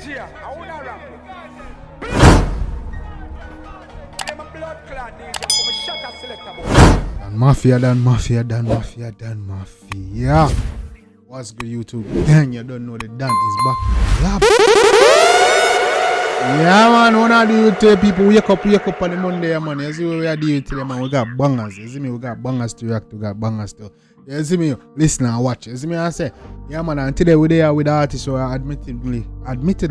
DJ, I wanna rap. I'm a blood clot DJ, I'm a shot selector boy. Dan Mafia. What's good, YouTube? Dang, you don't know the Dan is back in the lab. Yeah, man, one of the YouTube people wake up on the Monday, man. You see what we are doing today, man? We got bangers. You see me? We got bangers to react to, got bangers to. You see me? Listen and watch. You see me? I say, yeah, man, and today we're there with the artists, so admittedly,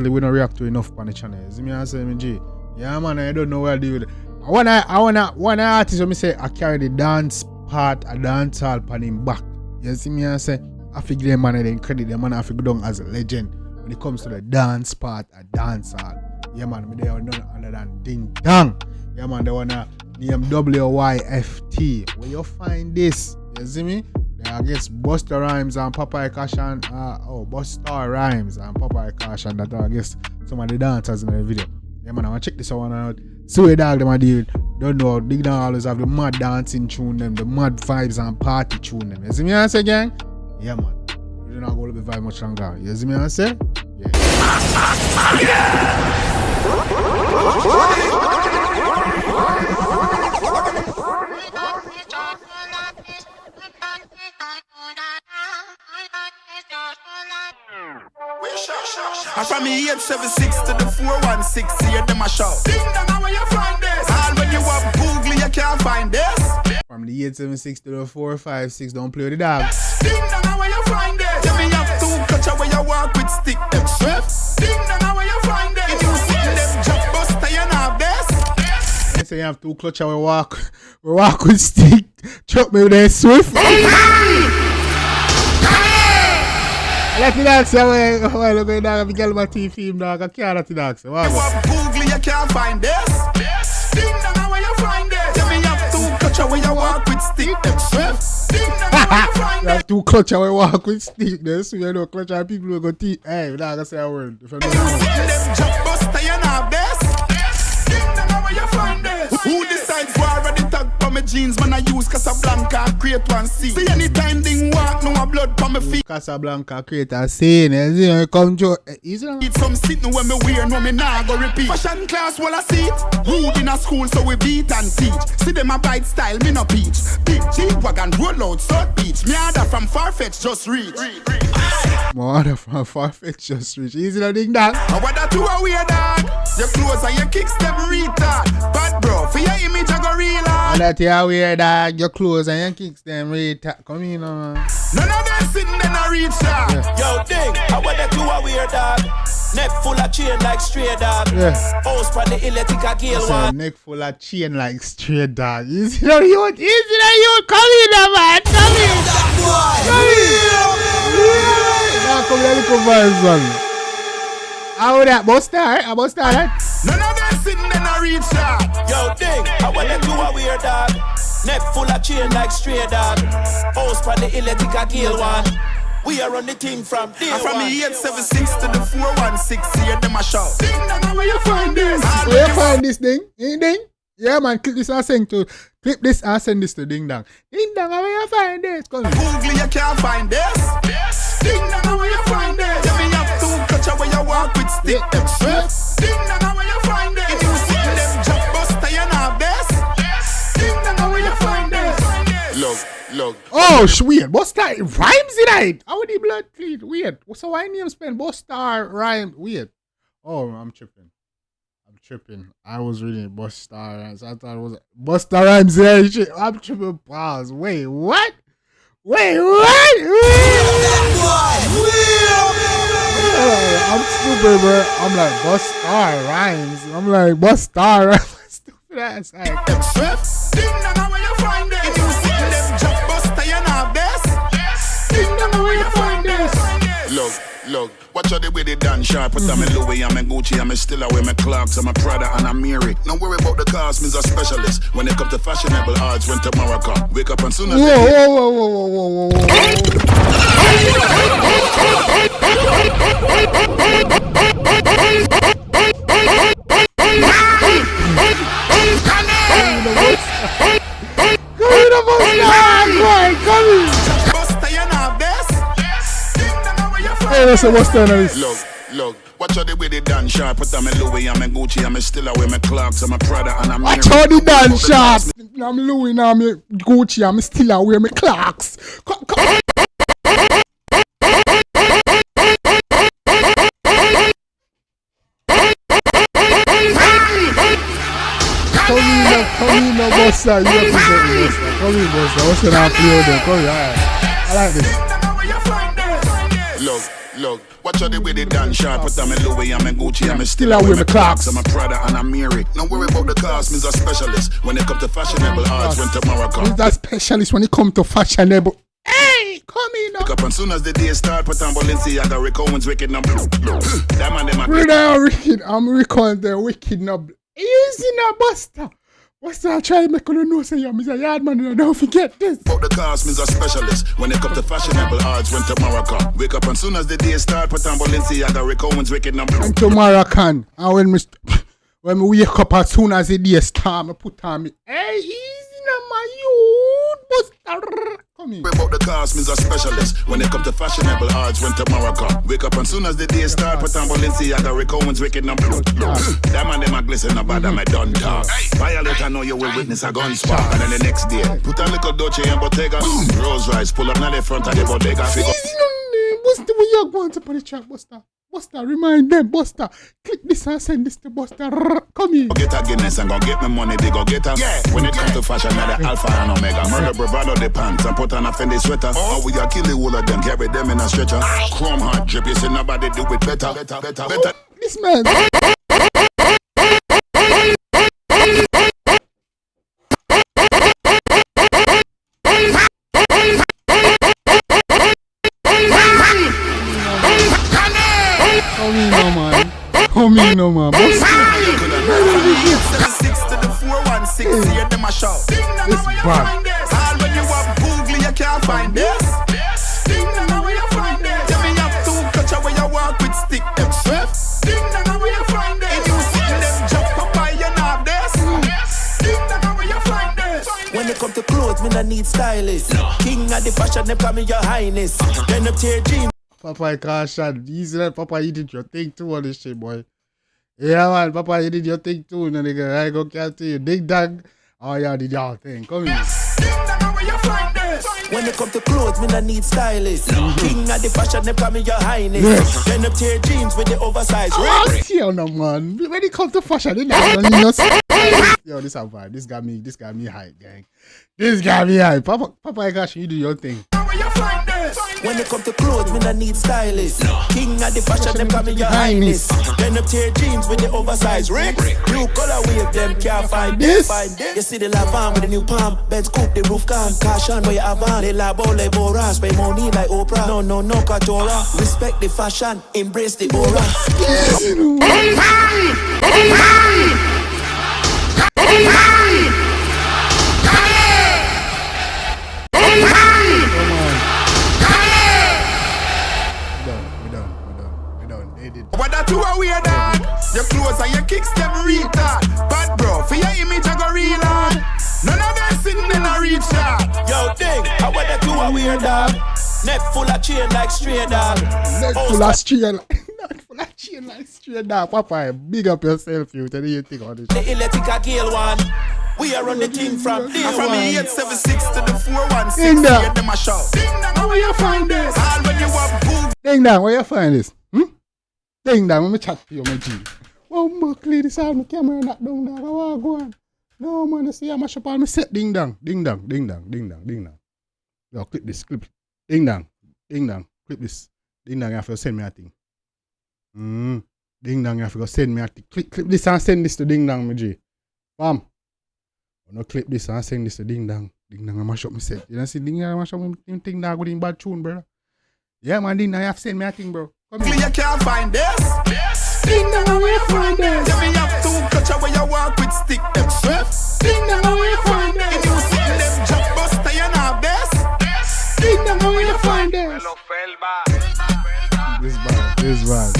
we don't react to enough on the channel. You see me? I say, MG, yeah, man, I don't know what I do with it. One artist, when me say, I carry the dance part, a dance hall on him back. You see me? I say, I figure them man, I then credit them man, I figure down as a legend when it comes to the dance part, a dance hall. Yeah, man, me there none other than Ding Dong. Yeah, man, they wanna name WYFT. Where you find this? You see me? I guess Busta Rhymes and Papa Caution. Busta Rhymes and Papa Caution. That I guess some of the dancers in the video. Yeah, man, I wanna check this one out. See what dog them are doing. Don't know. Ding Dong always have the mad dancing tune them, the mad vibes and party tune them. You see me? I say, gang. Yeah, man. We're not going to be very much longer. You see me? I say? Yeah. I'm from the 876 to the 416, hear them a shout. Ding dong, where you find this? And when you up Google, you can't find this. From the 876 to the 456, don't play with the dogs. Ding dong, where you find this? Let me have two culture where you walk with stick them swift. Ding dong, where you find this? If you see them Jambisco, you have this. They say you have two clutch we walk with stick. Chop me with that swift. Let me dog say, well, look at dog, I get my TV film, dog. I can't let the dog say, wow. You have Google, you can't find this. Ding dong, where you find this? Let me have two culture where you walk with stick them swift. Ding dong, where you find this? You have two clutch we walk with stick. There's you know clutch and people who go teeth. Hey, dog, I say a word. If you see them Jambisco, you have this. Ding dong, where you find this? Who decides where already tag for my jeans? Man, I use Casablanca, create one scene. See anytime ding walk, no blood for my feet. Casablanca create a scene. You know, come to easy. Eat some sitting when me wear, no me nah go repeat. Fashion class, well I see it. Rude in a school, so we beat and teach. See them a bite style, me no peach. Big G-Wagon, roll out, South Beach. Me other from Farfetch, just reach. My other from Farfetch, just reach. Easy no ding dong. What that you a weird dog? Your clothes and your kicks them retard. Bad bro, for your image I go real hard. That you a weird dog. Your clothes and your kicks them retard. Come in, man. None of them sitting in a reach dog. Yo, Ding, I want that you a weird dog. Neck full of chain like stray dog. House for the electric gale one. Neck full of chain like stray dog. Easy no youth. Come in, man. Come in. Come here, little boys, son. How that? About start, None of them sitting in a reach dog. Yo, Ding, I want that you a weird dog. Neck full of chain like stray dog. House for the electric gale one. We are on the team from day one. From the 876 to the 416, hear them a shout. Ding dong, where you find this? Where you find this thing? Ding? Yeah, man, clip this and send this to Ding Dong. Ding Dong, where you find this? Google, you can't find this. Ding dong, where you find this? Let me have two culture where you walk with stick them swift. Ding dong, where you find this? If you see them Jambisco, you have this. Ding dong, where you find this? Look. Oh, weird. Busta rhymes it out. How would the blood clean? Weird. So why name spend Busta rhyme? Weird. Oh, I'm tripping. I was reading Busta Rhymes. I thought it was Busta Rhymes. Yeah, I'm tripping. Pause. Wait, what? I'm stupid, bro. I'm like Busta Rhymes. Busta Rhymes. Stupid ass. Ding dong, where you find this? If you see them Jambisco, you have this. Ding dong, where you find this? Look, watch out the way they done sharp. Put on me Louis, I'm a Gucci, I'm a still away my Clarks, I'm a Prada and I'm Mary. Don't worry about the cost, me's a specialist. When it come to fashionable arts, when tomorrow come, wake up and soon as whoa. Busta, you have this. Hey, listen, what's going on? Look, Watch how the way they dance sharp. Put on my Louis, I'm in Gucci, I'm still away my Clarks, I'm a Prada, and I'm Watch how the dance sharp. I'm Louis, I'm Gucci, I'm still away my Clarks. Come in, Buster. You represent me, Buster. Come in, Buster. What's going on for you there? Come in, alright. I like this. Look, watch how the way they dance sharp. Put on my Louis, I'm in Gucci, I'm still away my Clarks. I'm a Prada, and I'm Mary. Don't worry about the cost, me's a specialist. When it come to fashionable arts, went to Morocco. He's a specialist when it come to fashionable. Hey, come in. Pick up as soon as the day start. Put on Balenciaga, Rick Owens, wicked number. That man, them I'm recalling the wicked number. Easy now, Buster. Buster, I try to make you know say I'm a yard man and don't forget this. About the cost, me's a specialist. When it come to fashionable arts, went to Morocco. Wake up as soon as the day start. Put on Balenciaga, Rick Owens, wicked number. And to Moroccan. And when we wake up as soon as the day start, I put on me. Hey, easy now, my youth, Buster. Come in. About the cost, me's a specialist. When it come to fashionable arts, went to Morocco. Wake up as soon as the day start. Put on Balenciaga, Rick Owens, wicked number. That man, them a glisten about them, I done talk. Violate, I know you will witness a gun spark. And then the next day, put a little Dolce and Bottega. Rose Rice, pull up now the front of the bodega. Easy now, Buster, we are going to put the chat, Buster. Buster, remind them, Buster. Click this and send this to Buster. Come here. Go get a Guinness and go get me money, they go get her. Yeah. When it comes to fashion, now the Alpha and Omega. Murder bravado the pants and put on a Fendi sweater. Oh, we are kill the whole of them, carry them in a stretcher. Chrome heart drip, you say nobody do it better. This man. Come in, no man. 76 to the 416, hear them a shout. This bad. All when you have Google, you can't find this. Ding dong, where you find this? Tell me have two culture where you walk with stick them chef. Ding dong, where you find this? And you see them jump up by your knob this. Ding dong, where you find this? When it come to clothes, me not need stylist. King of the fashion, them call me your highness. Then up tear jeans. Papa, I can't shot. Easy, Papa, you did your thing too on this shit, boy. Yeah, man, Papa, you did your thing too, no nigga. I go catch you. Dig dog. Oh, yeah, did your thing. Come here. When it come to clothes, me not need stylist. King of the fashion, them call me your highness. Then up tear jeans with the oversized rig. Yo, no, man. When it comes to fashion, they don't need no stylist. Yo, this a vibe. This got me hype, gang. This got me hype. Papa, I got you do your thing. When it come to clothes, me not need stylist. King of the fashion, them call me your highness. Then up tear jeans with the oversized rig. New color wave, them can't find this. You see the Lavan with the new palm. Benz coupe, the roof calm. Caution where you have on. They labo, they boras. Pay money like Oprah. No, Katora. Respect the fashion, embrace the aura. What that you are weird dog? Your clothes and your kicks them retard. Bad bro, for your image I go real hard. None of them sitting in a reach yard. Yo, ding, how what that you are weird dog? Neck full of chain like stray dog. Neck full of chain like stray dog. Papa, big up yourself, you. Tell you think on this. The 𝐑𝐄𝐀𝐂𝐓 we are on the thing from day one. From the 876 to the 416, hear them a shout. Ding dong, where you find this? All when you have Google. Ding dong, where you find this? Ding dong, let me chat to you, my G. Oh, my clear this out, my camera not down there. I want to go on. No, man, I see how much up on my set. Ding dong, ding dong, ding dong, ding dong, ding dong. Yo, clip this, clip. Ding dong, clip this. Ding dong, you have to send me a thing. Ding dong, you have to send me a thing. Clip this and send this to ding dong, my G. Bam. I'm going to clip this and send this to ding dong. Ding dong, I mash up my set. You don't see ding dong, I mash up my thing dong with him bad tune, bro. Yeah, man, ding dong, you have to send me a thing, bro. You can't find this. Ding dong, where you find this? Tell me have two culture where you walk with stick them chef. Ding dong, where you find this? And you see them Jambisco, you know this. Ding dong, where you find this? This bad.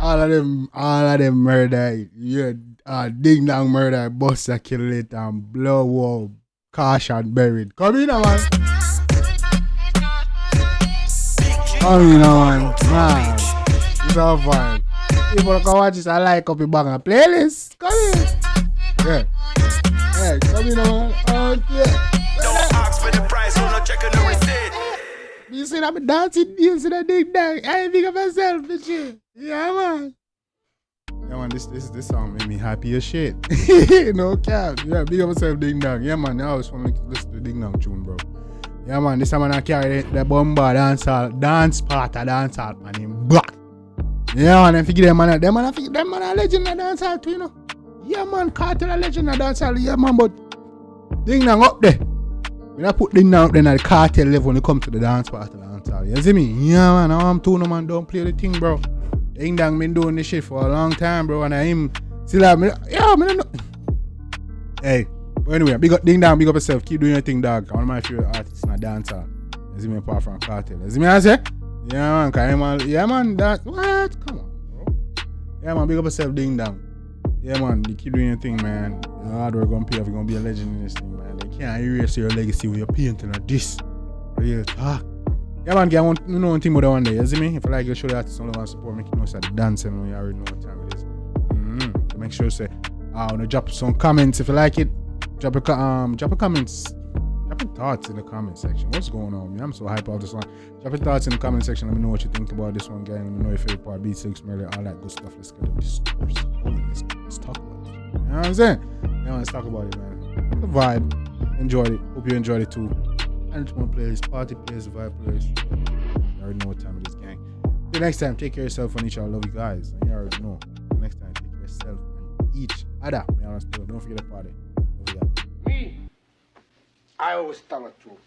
All of them murder. Yeah, ding dong murder, Buster kill it and blow up, caution buried. Come in, man. Come in, man. Man, it's all fine. People can watch this, I like up your banger playlist. Come here. Yeah. Yeah, come in, man. Oh, yeah. Don't ask for the price, I'm not checking the receipt. You see that I'm dancing, you see that ding dang. I ain't think of myself, bitch. Yeah, man. Yeah, man, this song made me happy as shit. No cap. Yeah, big up myself, ding dang. Yeah, man, I always want to listen to ding dang tune, bro. Yeah, man, this time I carry the bomba dance part of dance art, man, in black. Yeah, man, I figure them man a legend of dance art too, you know. Yeah, man, Cartel a legend of dance art, yeah, man, but ding dang up there. When I put ding dang up there at the Cartel level when it comes to the dance part of the dance art, you see me? Yeah, man, I'm too, no man, don't play the thing, bro. Ding dang been doing this shit for a long time, bro, and I him still have me. Yeah, man, no. Hey, but anyway, big up ding dang, big up yourself, keep doing your thing, dog. One of my favorite artists in a dancer. You see me apart from Cartel. You see me I say? Yeah, man, yeah, man, that what? Come on, bro. Yeah, man, big up yourself, ding dang. Yeah, man, you keep doing your thing, man. Your hard work gonna pay off, you're gonna be a legend in this thing, man. They can't erase your legacy with your painting or this. Real talk. Yeah, man, I want to know one thing about that one day. You see me? If you like your show, the artist only want to support, make you know it's dancing. You already know what time it is. So make sure you say, I want to drop some comments. If you like it, drop a comments. Drop your thoughts in the comment section. What's going on, man? I'm so hyped about this one. Drop your thoughts in the comment section. Let me know what you think about this one, guy. Let me know your favorite part, beats, lyrics, melody, all that good stuff. Let's get into this. Let's talk about it. You know what I'm saying? Yeah, let's talk about it, man. The vibe. Enjoyed it. Hope you enjoyed it too. And it's one playlist, party playlist, vibe playlist. You already know what time it is, gang. Till next time, take care of yourself and each other. I love you guys. And you already know. Till next time, take care of yourself and each other. Don't forget the party. Love you guys. Me, I always tell the truth.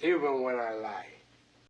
Even when I lie.